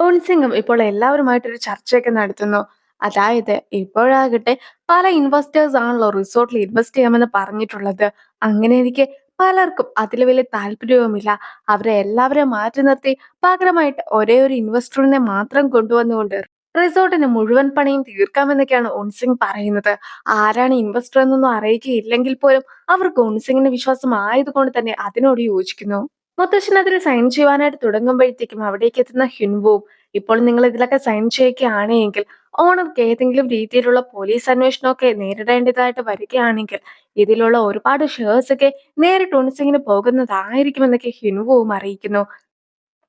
ഓൺസിംഗും ഇപ്പോൾ എല്ലാവരുമായിട്ടൊരു ചർച്ചയൊക്കെ നടത്തുന്നു. അതായത് ഇപ്പോഴാകട്ടെ പല ഇൻവെസ്റ്റേഴ്സ് ആണല്ലോ റിസോർട്ടിൽ ഇൻവെസ്റ്റ് ചെയ്യാമെന്ന് പറഞ്ഞിട്ടുള്ളത്. അങ്ങനെയിരിക്കെ പലർക്കും അതിൽ വലിയ താല്പര്യവുമില്ല. അവരെ എല്ലാവരെയും മാറ്റി നിർത്തി പകരമായിട്ട് ഒരേ ഒരു ഇൻവെസ്റ്ററിനെ മാത്രം കൊണ്ടുവന്നുകൊണ്ട് റിസോർട്ടിന് മുഴുവൻ പണിയും തീർക്കാമെന്നൊക്കെയാണ് ഓൺസിംഗ് പറയുന്നത്. ആരാണ് ഇൻവെസ്റ്റർ എന്നൊന്നും അറിയിക്കുകയില്ലെങ്കിൽ പോലും അവർക്ക് ഓൺസിംഗിന് വിശ്വാസം ആയതുകൊണ്ട് തന്നെ അതിനോട് യോജിക്കുന്നു. മുത്തശ്ശൻ അതിൽ സൈൻ ചെയ്യുവാനായിട്ട് തുടങ്ങുമ്പോഴത്തേക്കും അവിടേക്ക് എത്തുന്ന ഹ്യുൻവുവും ഇപ്പോൾ നിങ്ങൾ ഇതിലൊക്കെ സൈൻ ചെയ്യുകയാണ് എങ്കിൽ ഓണർക്ക് ഏതെങ്കിലും രീതിയിലുള്ള പോലീസ് അന്വേഷണമൊക്കെ നേരിടേണ്ടതായിട്ട് വരികയാണെങ്കിൽ ഇതിലുള്ള ഒരുപാട് ഷെയർസ് ഒക്കെ നേരിട്ട് ഉൺസിങ്ങിന് പോകുന്നതായിരിക്കുമെന്നൊക്കെ ഹ്യുൻവുവും അറിയിക്കുന്നു.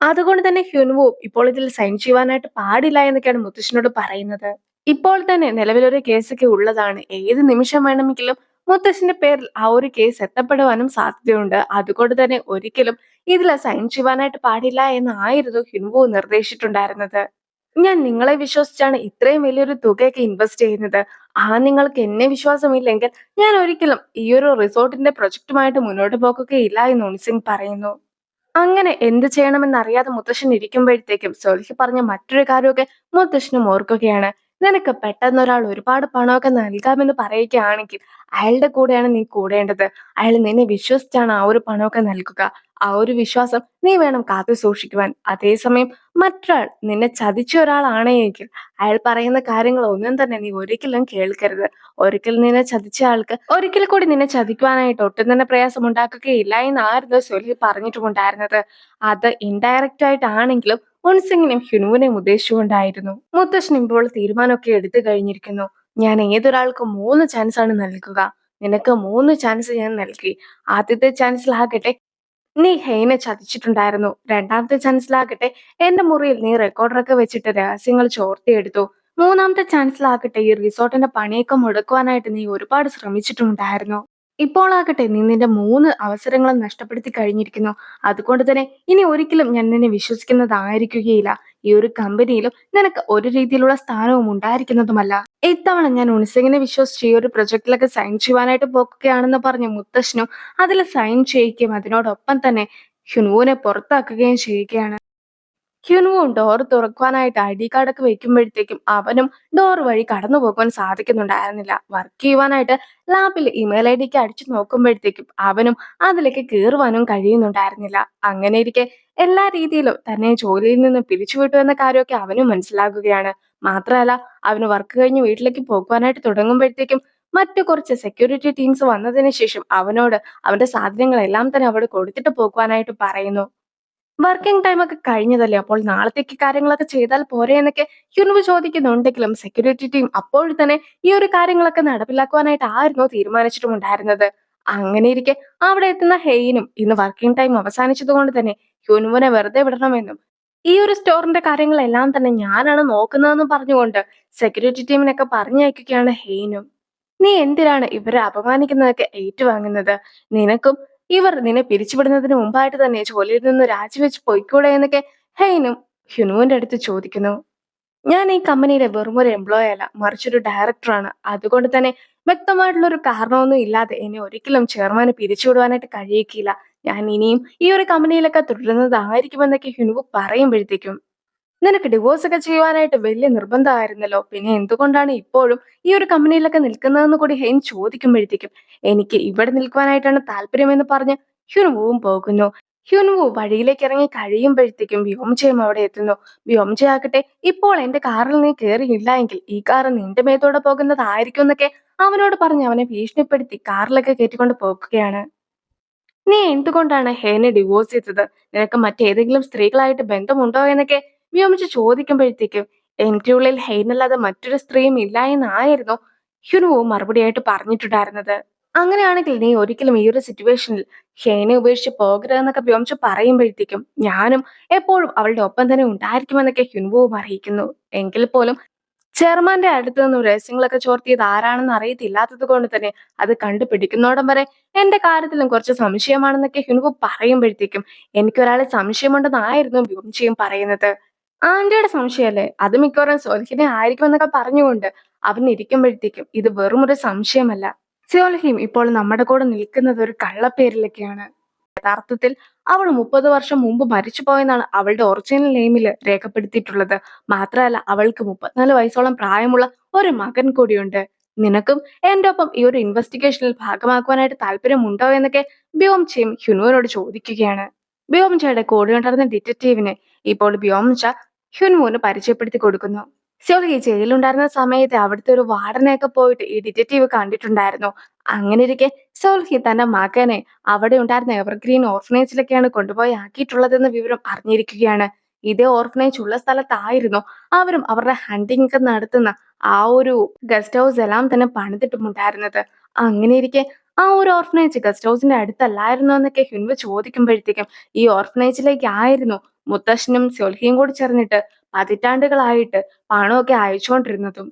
അതുകൊണ്ട് തന്നെ ഹ്യുൻവുവും ഇപ്പോൾ ഇതിൽ സൈൻ ചെയ്യുവാനായിട്ട് പാടില്ല എന്നൊക്കെയാണ് മുത്തശ്ശനോട് പറയുന്നത്. ഇപ്പോൾ തന്നെ നിലവിലൊരു കേസൊക്കെ ഉള്ളതാണ്. ഏത് നിമിഷം വേണമെങ്കിലും മുത്തശ്ശന്റെ പേരിൽ ആ ഒരു കേസ് എത്തപ്പെടുവാനും സാധ്യതയുണ്ട്. അതുകൊണ്ട് തന്നെ ഒരിക്കലും ഇതിൽ സൈൻ ചെയ്യുവാനായിട്ട് പാടില്ല എന്നായിരുന്നു ഹിൻവു നിർദ്ദേശിച്ചിട്ടുണ്ടായിരുന്നത്. ഞാൻ നിങ്ങളെ വിശ്വസിച്ചാണ് ഇത്രയും വലിയൊരു തുകയൊക്കെ ഇൻവെസ്റ്റ് ചെയ്യുന്നത്. നിങ്ങൾക്ക് എന്നെ വിശ്വാസമില്ലെങ്കിൽ ഞാൻ ഒരിക്കലും ഈ ഒരു റിസോർട്ടിന്റെ പ്രൊജക്ടുമായിട്ട് മുന്നോട്ട് പോകുകയില്ല എന്ന് ഉൺസിംഗ് പറയുന്നു. അങ്ങനെ എന്ത് ചെയ്യണമെന്നറിയാതെ മുത്തശ്ശൻ ഇരിക്കുമ്പോഴത്തേക്കും സൊൽഹി പറഞ്ഞ മറ്റൊരു കാര്യമൊക്കെ മുത്തശ്ശനും ഓർക്കുകയാണ്. നിനക്ക് പെട്ടെന്ന് ഒരാൾ ഒരുപാട് പണമൊക്കെ നൽകാമെന്ന് പറയുകയാണെങ്കിൽ അയാളുടെ കൂടെയാണ് നീ കൂടേണ്ടത്. അയാൾ നിന്നെ വിശ്വസിച്ചാണ് ആ ഒരു പണമൊക്കെ നൽകുക. ആ ഒരു വിശ്വാസം നീ വേണം കാത്തു സൂക്ഷിക്കുവാൻ. അതേസമയം മറ്റൊരാൾ നിന്നെ ചതിച്ച ഒരാളാണെങ്കിൽ അയാൾ പറയുന്ന കാര്യങ്ങൾ ഒന്നും തന്നെ നീ ഒരിക്കലും കേൾക്കരുത്. ഒരിക്കൽ നിന്നെ ചതിച്ച ആൾക്ക് ഒരിക്കൽ കൂടി നിന്നെ ചതിക്കുവാനായിട്ട് ഒട്ടും തന്നെ പ്രയാസം ഉണ്ടാക്കുകയില്ല എന്നായിരുന്നു സൊലി പറഞ്ഞിട്ടുമുണ്ടായിരുന്നത്. അത് ഇൻഡയറക്റ്റ് ആയിട്ടാണെങ്കിലും ഉൻസിങ്ങിനെയും ഹ്യുനുവിനെയും ഉദ്ദേശിച്ചുകൊണ്ടായിരുന്നു. മുത്തശ്ശൻ ഇപ്പോൾ തീരുമാനമൊക്കെ എടുത്തു കഴിഞ്ഞിരിക്കുന്നു. ഞാൻ ഏതൊരാൾക്ക് 3 ചാൻസ് ആണ് നൽകുക. നിനക്ക് 3 ചാൻസ് ഞാൻ നൽകി. ആദ്യത്തെ ചാൻസിലാകട്ടെ നീ ഹെയ്നെ ചതിച്ചിട്ടുണ്ടായിരുന്നു. രണ്ടാമത്തെ ചാൻസിലാകട്ടെ എന്റെ മുറിയിൽ നീ റെക്കോർഡറൊക്കെ വെച്ചിട്ട് രഹസ്യങ്ങൾ ചോർത്തിയെടുത്തു. മൂന്നാമത്തെ ചാൻസിലാകട്ടെ ഈ റിസോർട്ടിന്റെ പണിയൊക്കെ മുടക്കുവാനായിട്ട് നീ ഒരുപാട് ശ്രമിച്ചിട്ടുണ്ടായിരുന്നു. ഇപ്പോളാകട്ടെ നീ നിന്റെ 3 അവസരങ്ങളും നഷ്ടപ്പെടുത്തി കഴിഞ്ഞിരിക്കുന്നു. അതുകൊണ്ട് തന്നെ ഇനി ഒരിക്കലും ഞാൻ നിന്നെ വിശ്വസിക്കുന്നതായിരിക്കുകയില്ല. ഈ ഒരു കമ്പനിയിലും നിനക്ക് ഒരു രീതിയിലുള്ള സ്ഥാനവും ഉണ്ടായിരിക്കുന്നതുമല്ല. ഇത്തവണ ഞാൻ ഉൺസിങ്ങിനെ വിശ്വസിച്ച് ഈ ഒരു പ്രൊജക്ടിലൊക്കെ സൈൻ ചെയ്യുവാനായിട്ട് പോകുകയാണെന്ന് പറഞ്ഞ മുത്തശ്ശനും അതിൽ സൈൻ ചെയ്യിക്കുകയും അതിനോടൊപ്പം തന്നെ ഹ്യുനുവിനെ പുറത്താക്കുകയും ചെയ്യുകയാണ്. ഹ്യുനുവും ഡോർ തുറക്കുവാനായിട്ട് ഐഡി കാർഡൊക്കെ വെക്കുമ്പോഴത്തേക്കും അവനും ഡോർ വഴി കടന്നു പോകാൻ സാധിക്കുന്നുണ്ടായിരുന്നില്ല. വർക്ക് ചെയ്യുവാനായിട്ട് ലാബിൽ ഇമെയിൽ ഐ ഡിക്ക് അടിച്ചു നോക്കുമ്പോഴത്തേക്കും അവനും അതിലേക്ക് കയറുവാനും കഴിയുന്നുണ്ടായിരുന്നില്ല. അങ്ങനെ ഇരിക്കെ എല്ലാ രീതിയിലും തന്നെ ജോലിയിൽ നിന്ന് പിരിച്ചുവിട്ടു എന്ന കാര്യമൊക്കെ അവനും മനസ്സിലാകുകയാണ്. മാത്രമല്ല അവന് വർക്ക് കഴിഞ്ഞ് വീട്ടിലേക്ക് പോകുവാനായിട്ട് തുടങ്ങുമ്പോഴത്തേക്കും മറ്റു കുറച്ച് സെക്യൂരിറ്റി ടീംസ് വന്നതിന് ശേഷം അവനോട് അവന്റെ സാധനങ്ങളെല്ലാം തന്നെ അവിടെ കൊടുത്തിട്ട് പോകുവാനായിട്ട് പറയുന്നു. വർക്കിംഗ് ടൈം ഒക്കെ കഴിഞ്ഞതല്ലേ, അപ്പോൾ നാളത്തേക്ക് കാര്യങ്ങളൊക്കെ ചെയ്താൽ പോരെ എന്നൊക്കെ ഹ്യുൻവു ചോദിക്കുന്നുണ്ടെങ്കിലും സെക്യൂരിറ്റി ടീം അപ്പോൾ തന്നെ ഈ ഒരു കാര്യങ്ങളൊക്കെ നടപ്പിലാക്കുവാനായിട്ട് ആയിരുന്നു തീരുമാനിച്ചിട്ടുമുണ്ടായിരുന്നത്. അങ്ങനെ ഇരിക്കെ അവിടെ എത്തുന്ന ഹെയ്നും ഇന്ന് വർക്കിംഗ് ടൈം അവസാനിച്ചത് കൊണ്ട് തന്നെ ഹ്യുൻവുനെ വെറുതെ വിടണമെന്നും ഈ ഒരു സ്റ്റോറിന്റെ കാര്യങ്ങളെല്ലാം തന്നെ ഞാനാണ് നോക്കുന്നതെന്നും പറഞ്ഞുകൊണ്ട് സെക്യൂരിറ്റി ടീമിനൊക്കെ പറഞ്ഞയക്കുകയാണ് ഹെയ്നും. നീ എന്തിനാണ് ഇവരെ അപമാനിക്കുന്നതൊക്കെ ഏറ്റുവാങ്ങുന്നത്? നിനക്കും ഇവർ നിന്നെ പിരിച്ചുവിടുന്നതിന് മുമ്പായിട്ട് തന്നെ ജോലിയിൽ നിന്ന് രാജിവെച്ച് പൊയ്ക്കൂടെ എന്നൊക്കെ ഹെയ്നും ഹ്യുനുവിന്റെ അടുത്ത് ചോദിക്കുന്നു. ഞാൻ ഈ കമ്പനിയിലെ വെറുമൊരു എംപ്ലോയി അല്ല, മറിച്ചൊരു ഡയറക്ടറാണ്. അതുകൊണ്ട് തന്നെ വ്യക്തമായിട്ടുള്ള ഒരു കാരണമൊന്നും ഇല്ലാതെ എന്നെ ഒരിക്കലും ചെയർമാന് പിരിച്ചുവിടുവാനായിട്ട് കഴിയിക്കില്ല. ഞാൻ ഇനിയും ഈ ഒരു കമ്പനിയിലൊക്കെ തുടരുന്നതായിരിക്കുമെന്നൊക്കെ ഹ്യുനുവു പറയുമ്പോഴത്തേക്കും നിനക്ക് ഡിവോഴ്സ് ഒക്കെ ചെയ്യുവാനായിട്ട് വലിയ നിർബന്ധമായിരുന്നല്ലോ. പിന്നെ എന്തുകൊണ്ടാണ് ഇപ്പോഴും ഈ ഒരു കമ്പനിയിലൊക്കെ നിൽക്കുന്നതെന്ന് കൂടി ഹെയ്ൻ ചോദിക്കുമ്പോഴത്തേക്കും എനിക്ക് ഇവിടെ നിൽക്കുവാനായിട്ടാണ് താല്പര്യമെന്ന് പറഞ്ഞ് ഹ്യുൻവുവും പോകുന്നു. ഹ്യുൻവു വഴിയിലേക്ക് ഇറങ്ങി കഴിയുമ്പോഴത്തേക്കും വ്യോംജയും അവിടെ എത്തുന്നു. വ്യോംജ ആകട്ടെ ഇപ്പോൾ എന്റെ കാറിൽ നീ കയറിയില്ല എങ്കിൽ ഈ കാർ നിന്റെ മേത്തോടെ പോകുന്നതായിരിക്കും എന്നൊക്കെ അവനോട് പറഞ്ഞ് അവനെ ഭീഷണിപ്പെടുത്തി കാറിലൊക്കെ കയറ്റിക്കൊണ്ട് പോകുകയാണ്. നീ എന്തുകൊണ്ടാണ് ഹേനെ ഡിവോഴ്സ് ചെയ്തത്? നിനക്ക് മറ്റേതെങ്കിലും സ്ത്രീകളായിട്ട് ബന്ധമുണ്ടോ എന്നൊക്കെ വ്യോമിച്ച് ചോദിക്കുമ്പോഴത്തേക്കും എന്റെ ഉള്ളിൽ ഹെയ്നല്ലാതെ മറ്റൊരു സ്ത്രീയും ഇല്ല എന്നായിരുന്നു ഹ്യുനുവോ മറുപടിയായിട്ട് പറഞ്ഞിട്ടുണ്ടായിരുന്നത്. അങ്ങനെയാണെങ്കിൽ നീ ഒരിക്കലും ഈ ഒരു സിറ്റുവേഷനിൽ ഹേനെ ഉപേക്ഷിച്ച് പോകരുതെന്നൊക്കെ വ്യോമിച്ച് പറയുമ്പോഴത്തേക്കും ഞാനും എപ്പോഴും അവളുടെ ഒപ്പം തന്നെ ഉണ്ടായിരിക്കുമെന്നൊക്കെ ഹ്യുനുവോവും അറിയിക്കുന്നു. എങ്കിൽ പോലും ചെയർമാന്റെ അടുത്ത് നിന്നും രഹസ്യങ്ങളൊക്കെ ചോർത്തിയത് ആരാണെന്ന് അറിയത്തില്ലാത്തത് കൊണ്ട് തന്നെ അത് കണ്ടുപിടിക്കുന്നോടം വരെ എന്റെ കാര്യത്തിലും കുറച്ച് സംശയമാണെന്നൊക്കെ ഹിനുവു പറയുമ്പോഴത്തേക്കും എനിക്കൊരാളെ സംശയമുണ്ടെന്നായിരുന്നു ബ്യൂംചിയും പറയുന്നത്. ആന്റിയുടെ സംശയമല്ലേ, അത് മിക്കവാറും സോൽഹിനെ ആയിരിക്കുമെന്നൊക്കെ പറഞ്ഞുകൊണ്ട് അവൻ ഇരിക്കുമ്പോഴത്തേക്കും ഇത് വെറും ഒരു സംശയമല്ല. സോൽഹിയും ഇപ്പോൾ നമ്മുടെ കൂടെ നിൽക്കുന്നത് ഒരു കള്ളപ്പേരിലൊക്കെയാണ്. യഥാർത്ഥത്തിൽ അവൾ 30 വർഷം മുമ്പ് മരിച്ചുപോയെന്നാണ് അവളുടെ ഒറിജിനൽ നെയിമിൽ രേഖപ്പെടുത്തിയിട്ടുള്ളത്. മാത്രമല്ല അവൾക്ക് 34 വയസ്സോളം പ്രായമുള്ള ഒരു മകൻ കൂടിയുണ്ട്. നിനക്കും എന്റെ ഒപ്പം ഈ ഒരു ഇൻവെസ്റ്റിഗേഷനിൽ ഭാഗമാക്കുവാനായിട്ട് താല്പര്യമുണ്ടോ എന്നൊക്കെ ബ്യോംചയും ഹ്യുൻവോനോട് ചോദിക്കുകയാണ്. ബ്യോംചയുടെ കൂടെയുണ്ടായിരുന്ന ഡിറ്റക്റ്റീവിനെ ഇപ്പോൾ ബ്യോംച ഹ്യുൻവോന് പരിചയപ്പെടുത്തി കൊടുക്കുന്നു. ഈ ജയിലുണ്ടായിരുന്ന സമയത്ത് അവിടുത്തെ ഒരു വാർഡനെയൊക്കെ പോയിട്ട് ഈ ഡിറ്റക്റ്റീവ് കണ്ടിട്ടുണ്ടായിരുന്നു. അങ്ങനെയിരിക്കെ സോൽഹി തന്റെ മകനെ അവിടെ ഉണ്ടായിരുന്ന എവർഗ്രീൻ ഓർഫനേജിലൊക്കെയാണ് കൊണ്ടുപോയി ആക്കിയിട്ടുള്ളതെന്ന വിവരം അറിഞ്ഞിരിക്കുകയാണ്. ഇതേ ഓർഫനേജ് ഉള്ള സ്ഥലത്തായിരുന്നു അവരും അവരുടെ ഹണ്ടിങ് ഒക്കെ നടത്തുന്ന ആ ഒരു ഗസ്റ്റ് ഹൗസ് എല്ലാം തന്നെ പണിതിട്ടുമുണ്ടായിരുന്നത്. അങ്ങനെയിരിക്കെ ആ ഒരു ഓർഫനേജ് ഗസ്റ്റ് ഹൗസിന്റെ അടുത്തല്ലായിരുന്നു എന്നൊക്കെ ഹ്യുൻവ ചോദിക്കുമ്പോഴത്തേക്കും ഈ ഓർഫനേജിലേക്ക് ആയിരുന്നു മുത്തശ്ശനും സോൽഹിയും കൂടി ചേർന്നിട്ട് പതിറ്റാണ്ടുകളായിട്ട് പണമൊക്കെ അയച്ചുകൊണ്ടിരുന്നതും.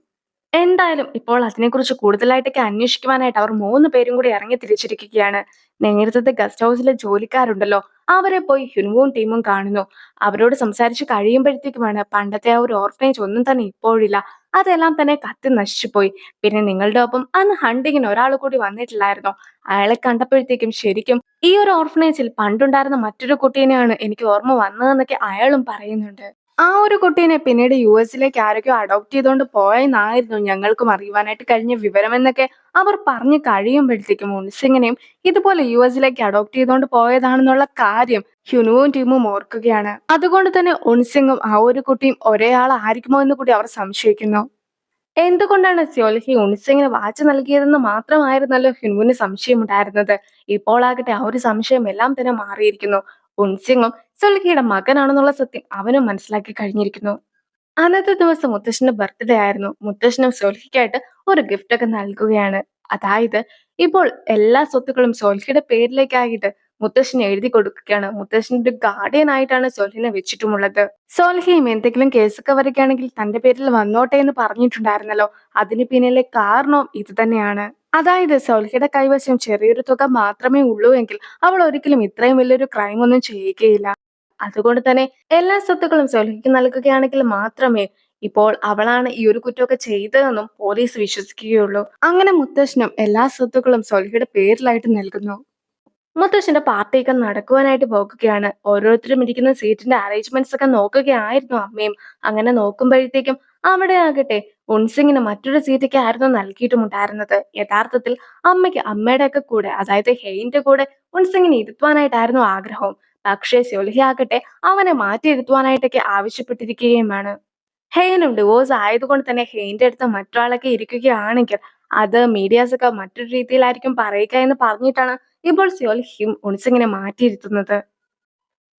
എന്തായാലും ഇപ്പോൾ അതിനെക്കുറിച്ച് കൂടുതലായിട്ടൊക്കെ അന്വേഷിക്കുവാനായിട്ട് അവർ 3 പേരും കൂടി ഇറങ്ങി തിരിച്ചിരിക്കുകയാണ്. നേരത്തെ ഗസ്റ്റ് ഹൗസിലെ ജോലിക്കാരുണ്ടല്ലോ, അവരെ പോയി ഹ്യുൻവുവും ടീമും കാണുന്നു. അവരോട് സംസാരിച്ച് കഴിയുമ്പോഴത്തേക്കുമാണ് പണ്ടത്തെ ആ ഒരു ഓർഫനേജ് ഒന്നും തന്നെ ഇപ്പോഴില്ല. അതെല്ലാം തന്നെ കത്തി നശിച്ചുപോയി. പിന്നെ നിങ്ങളുടെ ഒപ്പം അന്ന് ഹണ്ടിങ്ങിന് ഒരാൾ കൂടി വന്നിട്ടില്ലായിരുന്നോ? അയാളെ കണ്ടപ്പോഴത്തേക്കും ശരിക്കും ഈ ഒരു ഓർഫനേജിൽ പണ്ടുണ്ടായിരുന്ന മറ്റൊരു കുട്ടീനെയാണ് എനിക്ക് ഓർമ്മ വന്നതെന്നൊക്കെ അയാളും പറയുന്നുണ്ട്. ആ ഒരു കുട്ടീനെ പിന്നീട് യുഎസിലേക്ക് ആരൊക്കെയോ അഡോപ്റ്റ് ചെയ്തുകൊണ്ട് പോയെന്നായിരുന്നു ഞങ്ങൾക്കും അറിയുവാനായിട്ട് കഴിഞ്ഞ വിവരമെന്നൊക്കെ അവർ പറഞ്ഞു കഴിയുമ്പോഴത്തേക്കും ഉൻസിങ്ങിനെയും ഇതുപോലെ യുഎസിലേക്ക് അഡോപ്റ്റ് ചെയ്തുകൊണ്ട് പോയതാണെന്നുള്ള കാര്യം ഹ്യുനുവും ടീമും ഓർക്കുകയാണ്. അതുകൊണ്ട് തന്നെ ഉൻസിങ്ങും ആ ഒരു കുട്ടിയും ഒരേ ആളായിരിക്കുമോ എന്ന് കൂടി അവർ സംശയിക്കുന്നു. എന്തുകൊണ്ടാണ് സ്യോൽഹി ഉൻസിങ്ങിന് വാച്ച് നൽകിയതെന്ന് മാത്രമായിരുന്നല്ലോ ഹ്യുൻവുന് സംശയമുണ്ടായിരുന്നത്. ഇപ്പോൾ ആകട്ടെ ആ ഒരു സംശയം എല്ലാം തന്നെ മാറിയിരിക്കുന്നു. ഉൻസിങ്ങും സൊൽഹിയുടെ മകനാണെന്നുള്ള സത്യം അവനും മനസ്സിലാക്കി കഴിഞ്ഞിരിക്കുന്നു. അന്നത്തെ ദിവസം മുത്തശ്ശന്റെ ബർത്ത്ഡേ ആയിരുന്നു. മുത്തശ്ശനും സോൽഹിക്കായിട്ട് ഒരു ഗിഫ്റ്റ് ഒക്കെ നൽകുകയാണ്. അതായത് ഇപ്പോൾ എല്ലാ സ്വത്തുക്കളും സോൽഹിയുടെ പേരിലേക്കായിട്ട് മുത്തശ്ശന് എഴുതി കൊടുക്കുകയാണ്. മുത്തശ്ശന്റെ ഒരു ഗാർഡിയൻ ആയിട്ടാണ് സോൽഹിനെ വെച്ചിട്ടുമുള്ളത്. സോൽഹിയും എന്തെങ്കിലും കേസൊക്കെ വരികയാണെങ്കിൽ തന്റെ പേരിൽ വന്നോട്ടെ എന്ന് പറഞ്ഞിട്ടുണ്ടായിരുന്നല്ലോ. അതിന് പിന്നിലെ കാരണവും ഇത് തന്നെയാണ്. അതായത് സോൽഹിയുടെ കൈവശം ചെറിയൊരു തുക മാത്രമേ ഉള്ളൂ എങ്കിൽ അവൾ ഒരിക്കലും ഇത്രയും വലിയൊരു ക്രൈം ഒന്നും ചെയ്യുകയില്ല. അതുകൊണ്ട് തന്നെ എല്ലാ സ്വത്തുക്കളും സോൽഹിക്ക് നൽകുകയാണെങ്കിൽ മാത്രമേ ഇപ്പോൾ അവളാണ് ഈ ഒരു കുറ്റമൊക്കെ ചെയ്തതെന്നും പോലീസ് വിശ്വസിക്കുകയുള്ളൂ. അങ്ങനെ മുത്തശ്ശനും എല്ലാ സ്വത്തുക്കളും സോൽഹിയുടെ പേരിലായിട്ട് നൽകുന്നു. മുത്തശ്ശന്റെ പാർട്ടിയൊക്കെ നടക്കുവാനായിട്ട് പോകുകയാണ്. ഓരോരുത്തരും ഇരിക്കുന്ന സീറ്റിന്റെ അറേഞ്ച്മെന്റ്സ് ഒക്കെ നോക്കുകയായിരുന്നു അമ്മയും. അങ്ങനെ നോക്കുമ്പോഴത്തേക്കും അവിടെ ആകട്ടെ ഉൻസിങ്ങിന് മറ്റൊരു സീറ്റൊക്കെ ആയിരുന്നു നൽകിയിട്ടുമുണ്ടായിരുന്നത്. യഥാർത്ഥത്തിൽ അമ്മയ്ക്ക് അമ്മയുടെ ഒക്കെ കൂടെ, അതായത് ഹെയിന്റെ കൂടെ ഉൻസിങ്ങിനെ ഇരുത്തുവാനായിട്ടായിരുന്നു ആഗ്രഹം. പക്ഷേ സൊൽഹി ആകട്ടെ അവനെ മാറ്റിയിരുത്തുവാനായിട്ടൊക്കെ ആവശ്യപ്പെട്ടിരിക്കുകയുമാണ്. ഹെയ്നും ഡിവോഴ്സ് ആയതുകൊണ്ട് തന്നെ ഹെയിന്റെ അടുത്ത് മറ്റൊരാളൊക്കെ ഇരിക്കുകയാണെങ്കിൽ അത് മീഡിയാസ് ഒക്കെ മറ്റൊരു രീതിയിലായിരിക്കും പറയുക എന്ന് പറഞ്ഞിട്ടാണ് ഇപ്പോൾ സോൽഹിയും ഉൻസിങ്ങിനെ മാറ്റിയിരുത്തുന്നത്.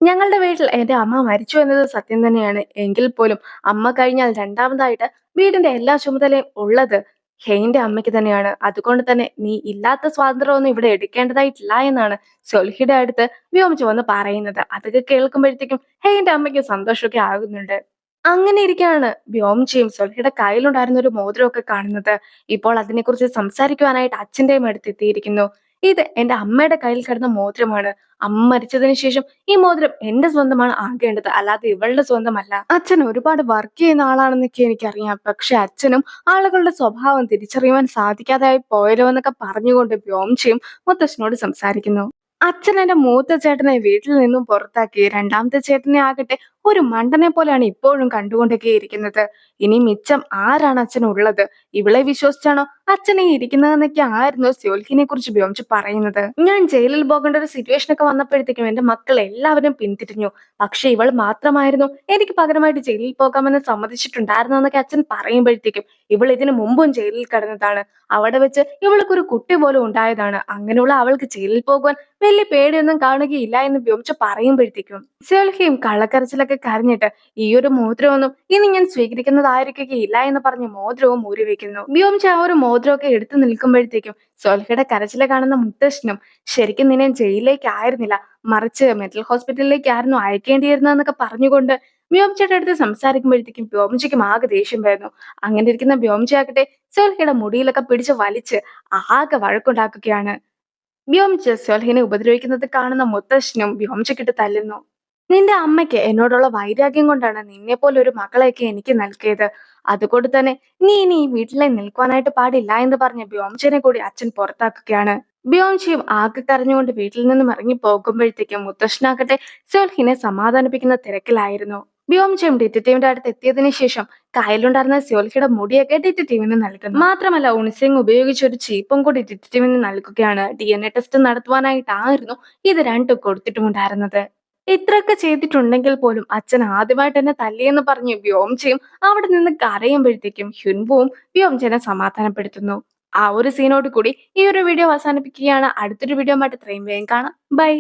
ഞങ്ങളുടെ വീട്ടിൽ എന്റെ അമ്മ മരിച്ചു എന്നത് സത്യം തന്നെയാണ്. എങ്കിൽ പോലും അമ്മ കഴിഞ്ഞാൽ രണ്ടാമതായിട്ട് വീടിന്റെ എല്ലാ ചുമതലയും ഉള്ളത് ഹെയിന്റെ അമ്മയ്ക്ക് തന്നെയാണ്. അതുകൊണ്ട് തന്നെ നീ ഇല്ലാത്ത സ്വാതന്ത്ര്യമൊന്നും ഇവിടെ എടുക്കേണ്ടതായിട്ടില്ല എന്നാണ് സൊൽഹിയുടെ അടുത്ത് വ്യോമിച്ചു വന്ന് പറയുന്നത്. അതൊക്കെ കേൾക്കുമ്പോഴത്തേക്കും ഹെയിന്റെ അമ്മയ്ക്ക് സന്തോഷമൊക്കെ ആകുന്നുണ്ട്. അങ്ങനെ ഇരിക്കെയാണ് വ്യോംചയും സൊൽഹിയുടെ കയ്യിലുണ്ടായിരുന്ന ഒരു മോതിരമൊക്കെ കാണുന്നത്. ഇപ്പോൾ അതിനെക്കുറിച്ച് സംസാരിക്കുവാനായിട്ട് അച്ഛന്റെയും അടുത്തെത്തിയിരിക്കുന്നു. ഇത് എന്റെ അമ്മയുടെ കയ്യിൽ കിടന്ന മോതിരമാണ്. അമ്മ മരിച്ചതിന് ശേഷം ഈ മോതിരം എന്റെ സ്വന്തമാണ് ആകേണ്ടത്, അല്ലാതെ ഇവളുടെ സ്വന്തമല്ല. അച്ഛൻ ഒരുപാട് വർക്ക് ചെയ്യുന്ന ആളാണെന്നൊക്കെ എനിക്കറിയാം. പക്ഷെ അച്ഛനും ആളുകളുടെ സ്വഭാവം തിരിച്ചറിയുവാൻ സാധിക്കാതായി പോയല്ലോ എന്നൊക്കെ പറഞ്ഞുകൊണ്ട് വ്യോംചയും മുത്തശ്ശനോട് സംസാരിക്കുന്നു. അച്ഛൻ എന്റെ മൂത്ത ചേട്ടനെ വീട്ടിൽ നിന്നും പുറത്താക്കി. രണ്ടാമത്തെ ചേട്ടനെ ആകട്ടെ ഒരു മണ്ടനെ പോലെയാണ് ഇപ്പോഴും കണ്ടുകൊണ്ടൊക്കെ ഇരിക്കുന്നത്. ഇനി മിച്ചം ആരാണ് അച്ഛനുള്ളത്? ഇവളെ വിശ്വസിച്ചാണോ അച്ഛനെ ഇരിക്കുന്നതെന്നൊക്കെ ആയിരുന്നു സ്യോൽഹിനെ കുറിച്ച് വ്യോമിച്ച് പറയുന്നത്. ഞാൻ ജയിലിൽ പോകേണ്ട ഒരു സിറ്റുവേഷൻ ഒക്കെ വന്നപ്പോഴത്തേക്കും എന്റെ മക്കൾ എല്ലാവരും പിന്തിരിഞ്ഞു. പക്ഷെ ഇവൾ മാത്രമായിരുന്നു എനിക്ക് പകരമായിട്ട് ജയിലിൽ പോകാമെന്ന് സമ്മതിച്ചിട്ടുണ്ടായിരുന്നെന്നൊക്കെ അച്ഛൻ പറയുമ്പോഴത്തേക്കും ഇവൾ ഇതിനു മുമ്പും ജയിലിൽ കിടന്നതാണ്. അവിടെ വെച്ച് ഇവൾക്കൊരു കുട്ടി പോലും ഉണ്ടായതാണ്. അങ്ങനെയുള്ള അവൾക്ക് ജയിലിൽ പോകുവാൻ വലിയ പേടിയൊന്നും കാണുകയില്ല എന്ന് വ്യോമിച്ച് പറയുമ്പോഴത്തേക്കും സോൽഹിയും കള്ളക്കരച്ചിലൊക്കെ കരഞ്ഞിട്ട് ഈ ഒരു മോതിരമൊന്നും ഇനി ഞാൻ സ്വീകരിക്കുന്നതായിരിക്കുകയില്ല എന്ന് പറഞ്ഞ് മോതിരവും ഊരി വെക്കുന്നു. വ്യോമിച്ച് ആ ഒരു മോതിരമൊക്കെ എടുത്തു നിൽക്കുമ്പോഴത്തേക്കും സോൽഹിയുടെ കരച്ചില കാണുന്ന മുത്തശ്ശനും ശരിക്കും നിന്നെ ജയിലിലേക്ക് ആയിരുന്നില്ല, മറിച്ച് മെന്റൽ ഹോസ്പിറ്റലിലേക്കായിരുന്നു അയക്കേണ്ടിയിരുന്നതെന്നൊക്കെ പറഞ്ഞുകൊണ്ട് വ്യോമിച്ചയുടെ അടുത്ത് സംസാരിക്കുമ്പോഴത്തേക്കും വ്യോമിച്ചയ്ക്കും ആകെ ദേഷ്യം വരുന്നു. അങ്ങനെ ഇരിക്കുന്ന വ്യോമിച്ചയാകട്ടെ സോൽഹിയുടെ മുടിയിലൊക്കെ പിടിച്ച് വലിച്ച് ആകെ വഴക്കുണ്ടാക്കുകയാണ്. വ്യോമിച്ച് സോൽഹിനെ ഉപദ്രവിക്കുന്നത് കാണുന്ന മുത്തശ്ശനും വ്യോമിച്ചക്കിട്ട് തല്ലുന്നു. നിന്റെ അമ്മയ്ക്ക് എന്നോടുള്ള വൈരാഗ്യം കൊണ്ടാണ് നിന്നെ പോലെ ഒരു മകളെയൊക്കെ എനിക്ക് നൽകിയത്. അതുകൊണ്ട് തന്നെ നീ ഇനി ഈ വീട്ടിലെ നിൽക്കുവാനായിട്ട് പാടില്ല എന്ന് പറഞ്ഞ് വ്യോമിച്ചനെ കൂടി അച്ഛൻ പുറത്താക്കുകയാണ്. ബിയോൻഷിയും ആകെ കരഞ്ഞുകൊണ്ട് വീട്ടിൽ നിന്നും ഇറങ്ങി പോകുമ്പോഴത്തേക്കും മുത്തശ്ശനാകട്ടെ സോൽഹിനെ സമാധാനിപ്പിക്കുന്ന തിരക്കിലായിരുന്നു. ബിയോംചയും ഡിറ്റക്റ്റീവിന്റെ അടുത്ത് എത്തിയതിനു ശേഷം കയ്യിലുണ്ടായിരുന്ന സ്യോൽഹിയുടെ മുടിയൊക്കെ ഡിറ്റക്റ്റീവിന് നൽകുന്നു. മാത്രമല്ല ഉൺസിംഗ് ഉപയോഗിച്ച ഒരു ചീപ്പും കൂടി ഡിറ്റക്റ്റീവിന് നൽകുകയാണ്. DNA ടെസ്റ്റ് നടത്തുവാനായിട്ടായിരുന്നു ഇത് രണ്ടും കൊടുത്തിട്ടുമുണ്ടായിരുന്നത്. ഇത്രയൊക്കെ ചെയ്തിട്ടുണ്ടെങ്കിൽ പോലും അച്ഛൻ ആദ്യമായിട്ട് എന്നെ തല്ലിയെന്ന് പറഞ്ഞ് വ്യോംചയും അവിടെ നിന്ന് കരയുമ്പോഴത്തേക്കും ഹ്യുൻവുവും വ്യോംചനെ സമാധാനപ്പെടുത്തുന്നു. ആ ഒരു സീനോട് കൂടി ഈ ഒരു വീഡിയോ അവസാനിപ്പിക്കുകയാണ്. അടുത്തൊരു വീഡിയോ ആയിട്ട് ഇത്രയും വേഗം കാണാം. ബൈ.